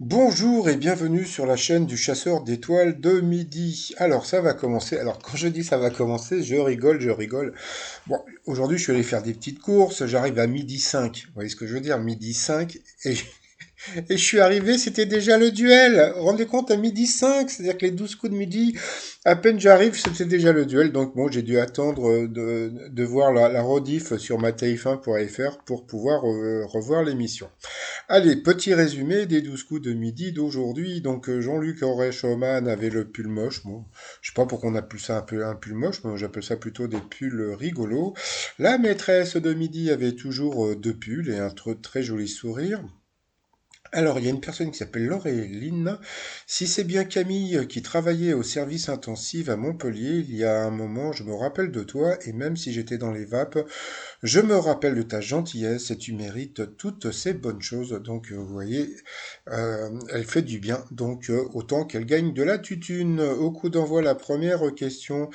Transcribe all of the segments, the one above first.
Bonjour et bienvenue sur la chaîne du chasseur d'étoiles de midi. Alors ça va commencer. Alors quand je dis ça va commencer, je rigole, je rigole. Bon, aujourd'hui je suis allé faire des petites courses, j'arrive à midi 5. Vous voyez ce que je veux dire? Midi 5 et et je suis arrivé, c'était déjà le duel. Rendez compte à midi 5, c'est-à-dire que les 12 coups de midi, à peine j'arrive, c'était déjà le duel. Donc bon, j'ai dû attendre de voir la rediff sur ma TF1.fr pour pouvoir revoir l'émission. Allez, petit résumé des 12 coups de midi d'aujourd'hui. Donc Jean-Luc Auré-Schaumann avait le pull moche. Bon, je sais pas pourquoi on appelle ça un pull moche, mais j'appelle ça plutôt des pulls rigolos. La maîtresse de midi avait toujours deux pulls et un très joli sourire. Alors, il y a une personne qui s'appelle Laureline. Si c'est bien Camille qui travaillait au service intensif à Montpellier, il y a un moment, je me rappelle de toi, et même si j'étais dans les vapes, je me rappelle de ta gentillesse et tu mérites toutes ces bonnes choses. Donc, vous voyez, elle fait du bien. Donc, autant qu'elle gagne de la tutune. Au coup d'envoi, la première question.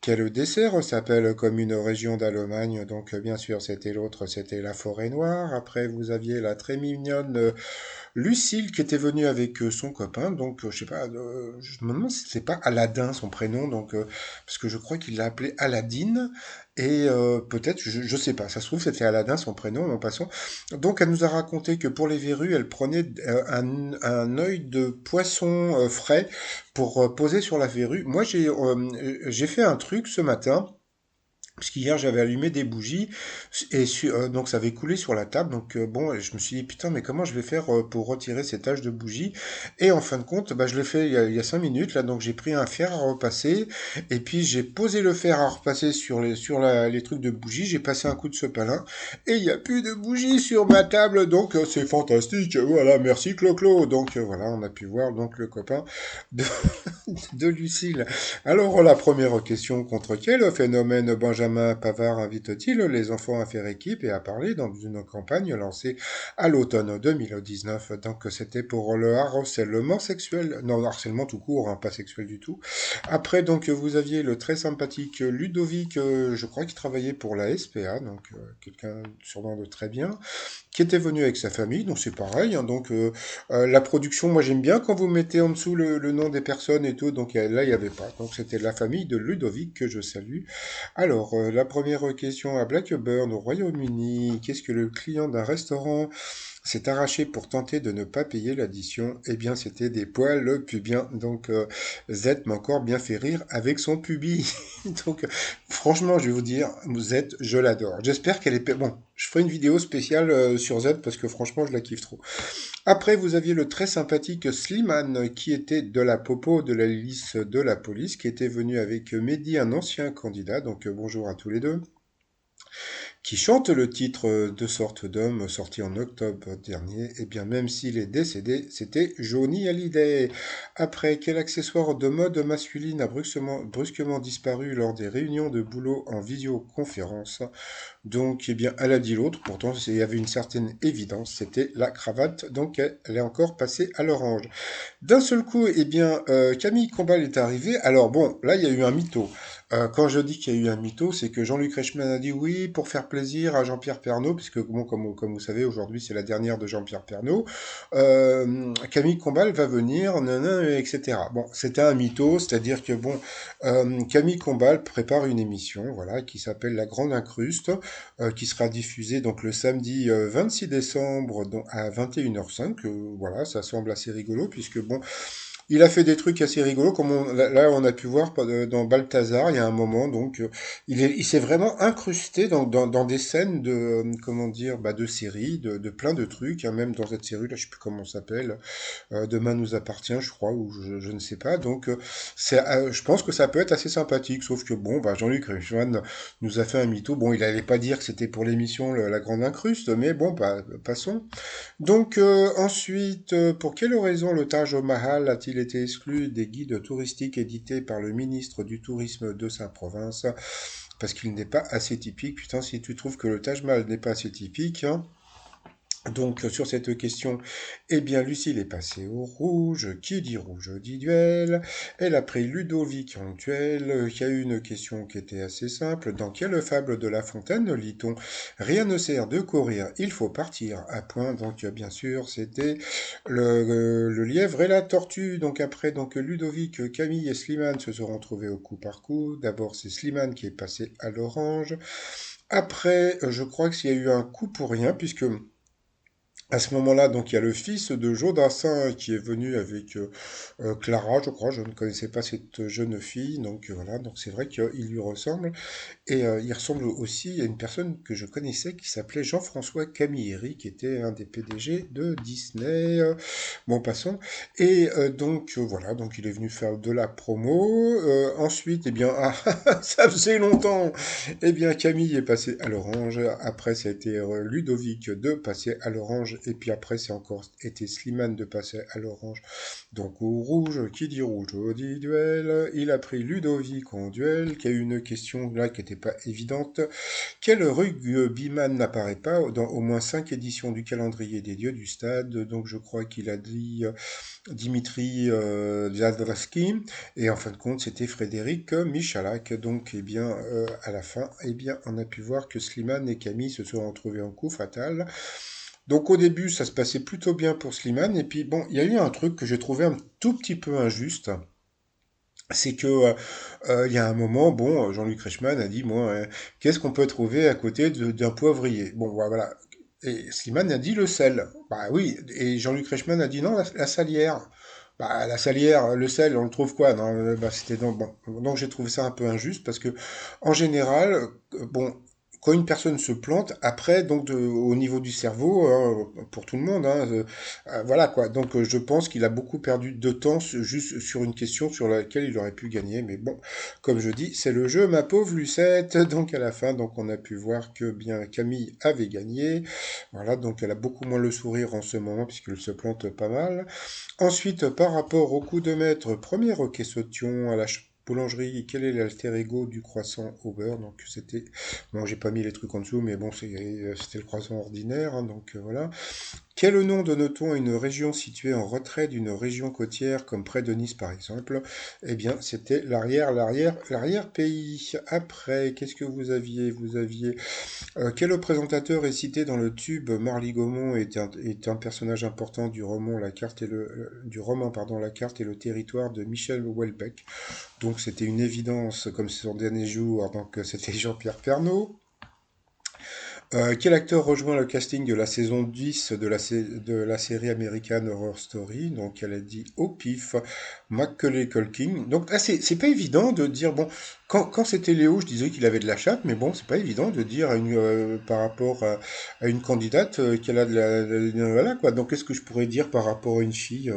Quel dessert s'appelle comme une région d'Allemagne? Donc, bien sûr, c'était l'autre, c'était la forêt noire. Après, vous aviez la très mignonne Lucille qui était venue avec son copain, donc je sais pas, je me demande si c'est pas Aladdin son prénom, donc parce que je crois qu'il l'a appelé Aladdin et peut-être, je sais pas, ça se trouve c'était Aladdin son prénom en passant. Donc elle nous a raconté que pour les verrues, elle prenait un œil de poisson frais pour poser sur la verrue. Moi j'ai fait un truc ce matin. Parce qu'hier j'avais allumé des bougies donc ça avait coulé sur la table. Donc bon, je me suis dit putain, mais comment je vais faire pour retirer ces taches de bougies? Et en fin de compte, bah, je l'ai fait il y a 5 minutes là. Donc j'ai pris un fer à repasser et puis j'ai posé le fer à repasser les trucs de bougies. J'ai passé un coup de sopalin et il n'y a plus de bougies sur ma table. Donc c'est fantastique. Voilà, merci Clo-Clo. Donc voilà, on a pu voir donc le copain de, de Lucille. Alors, la première question, contre quel phénomène Benjamin Pavard invite-t-il les enfants à faire équipe et à parler dans une campagne lancée à l'automne 2019? Donc, c'était pour le harcèlement sexuel, non, harcèlement tout court, hein, pas sexuel du tout. Après, donc, vous aviez le très sympathique Ludovic, je crois qu'il travaillait pour la SPA, donc quelqu'un sûrement de très bien qui était venu avec sa famille, donc c'est pareil, hein. Donc la production, moi j'aime bien quand vous mettez en dessous le nom des personnes et tout, donc là il n'y avait pas. Donc c'était la famille de Ludovic que je salue. Alors la première question à Blackburn au Royaume-Uni, qu'est-ce que le client d'un restaurant s'est arraché pour tenter de ne pas payer l'addition? Eh bien c'était des poils pubiens, donc Z m'a encore bien fait rire avec son pubis. Donc franchement je vais vous dire, Z je l'adore. J'espère qu'elle est... Bon, je ferai une vidéo spéciale sur Z parce que franchement, je la kiffe trop. Après, vous aviez le très sympathique Slimane qui était de la popo de la liste de la police, qui était venu avec Mehdi, un ancien candidat. Donc bonjour à tous les deux qui chante le titre De sorte d'homme sorti en octobre dernier, et bien même s'il est décédé, c'était Johnny Hallyday. Après, quel accessoire de mode masculine a brusquement disparu lors des réunions de boulot en visioconférence? Donc, eh bien, elle a dit l'autre, pourtant il y avait une certaine évidence, c'était la cravate, donc elle est encore passée à l'orange. D'un seul coup, eh bien, Camille Combal est arrivée. Alors bon, là, il y a eu un mytho. Quand je dis qu'il y a eu un mytho, c'est que Jean-Luc Reichmann a dit oui pour faire plaisir à Jean-Pierre Pernaut, puisque bon, comme vous savez, aujourd'hui c'est la dernière de Jean-Pierre Pernaut. Camille Combal va venir, nanana, etc. Bon, c'était un mytho, c'est-à-dire que bon, Camille Combal prépare une émission, voilà, qui s'appelle La Grande Incruste, qui sera diffusée donc le samedi 26 décembre à 21h05. Voilà, ça semble assez rigolo, puisque bon, il a fait des trucs assez rigolos, comme là on a pu voir dans Balthazar, il y a un moment, donc il s'est vraiment incrusté dans des scènes de, comment dire, bah, de séries, de plein de trucs, hein, même dans cette série, là je sais plus comment ça s'appelle, Demain nous appartient, je crois, ou je ne sais pas. Donc, je pense que ça peut être assez sympathique, sauf que bon, bah, Jean-Luc Reichmann nous a fait un mytho. Bon, il n'allait pas dire que c'était pour l'émission La Grande Incruste, mais bon, bah, passons. Donc, ensuite, pour quelle raison le Taj Mahal a-t-il été exclu des guides touristiques édités par le ministre du Tourisme de sa province? Parce qu'il n'est pas assez typique. Putain, si tu trouves que le Taj Mahal n'est pas assez typique, hein, Donc sur cette question, eh bien Lucille est passée au rouge. Qui dit rouge dit duel. Elle a pris Ludovic en duel. Il y a eu une question qui était assez simple. Dans quelle fable de La Fontaine lit-on rien ne sert de courir, il faut partir à point. Donc bien sûr c'était le lièvre et la tortue. Donc après donc Ludovic, Camille et Slimane se seront trouvés au coup par coup. D'abord c'est Slimane qui est passé à l'orange. Après je crois qu'il y a eu un coup pour rien puisque à ce moment-là, donc il y a le fils de Jodassin qui est venu avec Clara, je crois. Je ne connaissais pas cette jeune fille, donc voilà. Donc c'est vrai qu'il lui ressemble. Et il ressemble aussi à une personne que je connaissais qui s'appelait Jean-François Camilleri, qui était un des PDG de Disney. Bon, passons. Et donc voilà, donc il est venu faire de la promo. Ensuite, eh bien, ah, ça faisait longtemps. Eh bien, Camille est passé à l'orange. Après, ça a été Ludovic de passer à l'orange. Et puis après, c'est encore été Slimane de passer à l'orange. Donc au rouge, qui dit rouge dit duel. Il a pris Ludovic en duel, qui a eu une question là qui n'était pas évidente. Quel rugbyman n'apparaît pas dans au moins 5 éditions du calendrier des dieux du stade? Donc je crois qu'il a dit Dimitri Zadravski, et en fin de compte c'était Frédéric Michalak. Donc eh bien à la fin, eh bien on a pu voir que Slimane et Camille se sont retrouvés en coup fatal. Donc au début ça se passait plutôt bien pour Slimane, et puis bon il y a eu un truc que j'ai trouvé un tout petit peu injuste. C'est que il y a un moment, bon, Jean-Luc Reichmann a dit, moi, qu'est-ce qu'on peut trouver à côté d'un poivrier? Bon, voilà. Et Slimane a dit le sel. Bah oui. Et Jean-Luc Reichmann a dit non, la salière. Bah, la salière, le sel, on le trouve quoi? Non, bah, c'était donc bon. Donc j'ai trouvé ça un peu injuste parce que en général, bon, quand une personne se plante, après, donc au niveau du cerveau, pour tout le monde, hein, voilà quoi. Donc je pense qu'il a beaucoup perdu de temps juste sur une question sur laquelle il aurait pu gagner. Mais bon, comme je dis, c'est le jeu, ma pauvre Lucette. Donc à la fin, donc on a pu voir que bien Camille avait gagné. Voilà, donc elle a beaucoup moins le sourire en ce moment puisqu'elle se plante pas mal. Ensuite, par rapport au coup de maître, première question à la boulangerie, quel est l'alter ego du croissant au beurre? Donc c'était, bon j'ai pas mis les trucs en dessous, mais bon c'était le croissant ordinaire, hein, donc voilà. Quel nom donne-t-on à une région située en retrait d'une région côtière, comme près de Nice par exemple? Eh bien, c'était l'arrière-pays. Après, qu'est-ce que vous aviez? Vous aviez quel présentateur est cité dans le tube Marly Gaumont est un personnage important du roman La carte et du roman pardon La carte et le territoire de Michel Houellebecq. Donc c'était une évidence comme c'est son dernier jour, donc c'était Jean-Pierre Pernaut. Quel acteur rejoint le casting de la saison 10 de la série américaine Horror Story? Donc elle a dit au pif Macaulay Culkin. Donc là c'est pas évident de dire bon quand c'était Léo je disais qu'il avait de la chatte, mais bon c'est pas évident de dire par rapport à une candidate qu'elle a voilà quoi. Donc qu'est-ce que je pourrais dire par rapport à une fille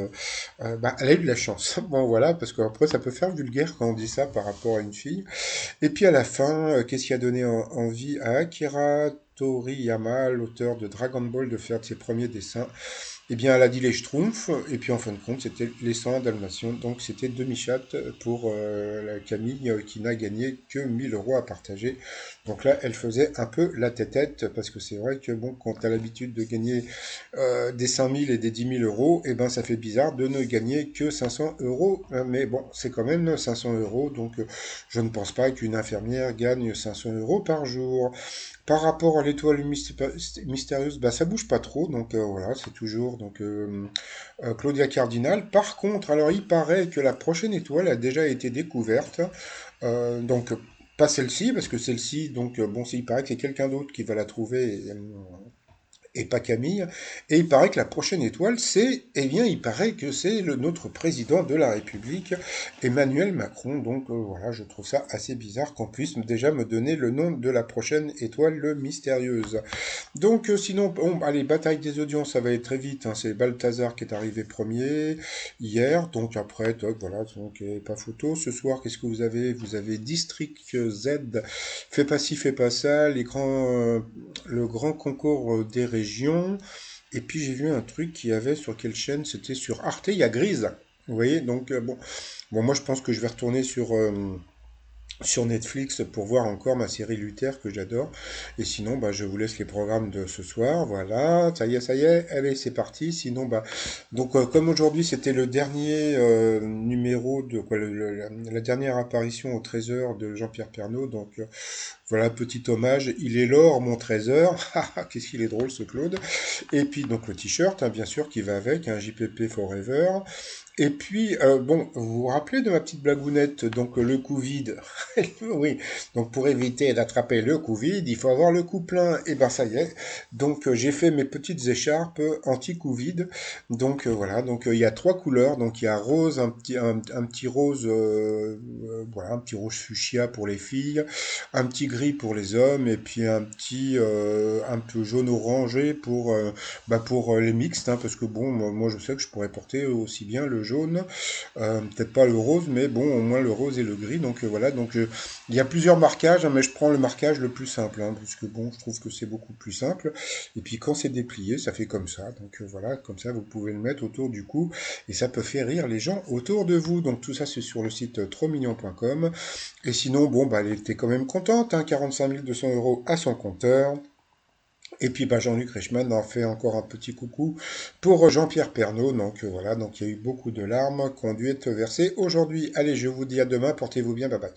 bah elle a eu de la chance. Bon voilà parce qu'après ça peut faire vulgaire quand on dit ça par rapport à une fille. Et puis à la fin, qu'est-ce qui a donné envie à Akira Toriyama, l'auteur de Dragon Ball, de faire de ses premiers dessins? Eh bien, elle a dit les Schtroumpfs, et puis en fin de compte, c'était les 100 Dalmatiens. Donc c'était demi-chatte pour la Camille qui n'a gagné que 1 000 € à partager. Donc là, elle faisait un peu la tête-tête, parce que c'est vrai que bon, quand tu as l'habitude de gagner des 5 000 et des 10 000 €, eh ben ça fait bizarre de ne gagner que 500 €. Mais bon, c'est quand même 500 €, donc je ne pense pas qu'une infirmière gagne 500 € par jour. Par rapport à l'étoile mystérieuse, bah, ça bouge pas trop, donc voilà, c'est toujours donc Claudia Cardinal. Par contre, alors il paraît que la prochaine étoile a déjà été découverte, donc pas celle-ci, parce que celle-ci, donc bon, il paraît que c'est quelqu'un d'autre qui va la trouver, et pas Camille. Et il paraît que la prochaine étoile, eh bien, il paraît que c'est notre président de la République, Emmanuel Macron. Donc voilà, je trouve ça assez bizarre qu'on puisse déjà me donner le nom de la prochaine étoile mystérieuse. Donc sinon, bon, allez, bataille des audiences, ça va être très vite, hein. C'est Balthazar qui est arrivé premier hier, donc après, toc, voilà, donc pas photo. Ce soir, qu'est-ce que vous avez? Vous avez District Z, fais pas ci, fais pas ça, le grand concours des régions. Et puis j'ai vu un truc qui avait sur quelle chaîne? C'était sur Arte, il y a Grise. Vous voyez, donc bon, moi je pense que je vais retourner sur sur Netflix pour voir encore ma série Luther que j'adore. Et sinon, bah, je vous laisse les programmes de ce soir. Voilà, ça y est, allez, c'est parti. Sinon, bah, donc comme aujourd'hui c'était le dernier numéro de quoi, la dernière apparition au Trésor de Jean-Pierre Pernaut, donc voilà, petit hommage. Il est l'or, mon trésor. Qu'est-ce qu'il est drôle ce Claude. Et puis donc le t-shirt, hein, bien sûr, qui va avec, un JPP Forever. Et puis, bon, vous vous rappelez de ma petite blagounette, donc le coup vide. Oui, donc pour éviter d'attraper le coup vide, il faut avoir le coup plein. Et ben ça y est. Donc j'ai fait mes petites écharpes anti-coup vide. Donc voilà, donc il y a trois couleurs. Donc il y a rose, un petit rose, voilà, un petit rouge fuchsia pour les filles, un petit gris pour les hommes, et puis un petit un peu jaune orangé pour les mixtes, hein, parce que bon, moi je sais que je pourrais porter aussi bien le jaune, peut-être pas le rose, mais bon, au moins le rose et le gris. Donc voilà, donc il y a plusieurs marquages, hein, mais je prends le marquage le plus simple, hein, parce que bon, je trouve que c'est beaucoup plus simple. Et puis quand c'est déplié, ça fait comme ça. Donc voilà, comme ça vous pouvez le mettre autour du cou et ça peut faire rire les gens autour de vous. Donc tout ça c'est sur le site trosmignon.com. Et sinon, bon, bah, elle était quand même contente, hein, 45 200 euros à son compteur. Et puis bah, Jean-Luc Reichmann en fait encore un petit coucou pour Jean-Pierre Pernaut. Donc voilà, donc il y a eu beaucoup de larmes conduites versées aujourd'hui. Allez, je vous dis à demain, portez-vous bien, bye bye.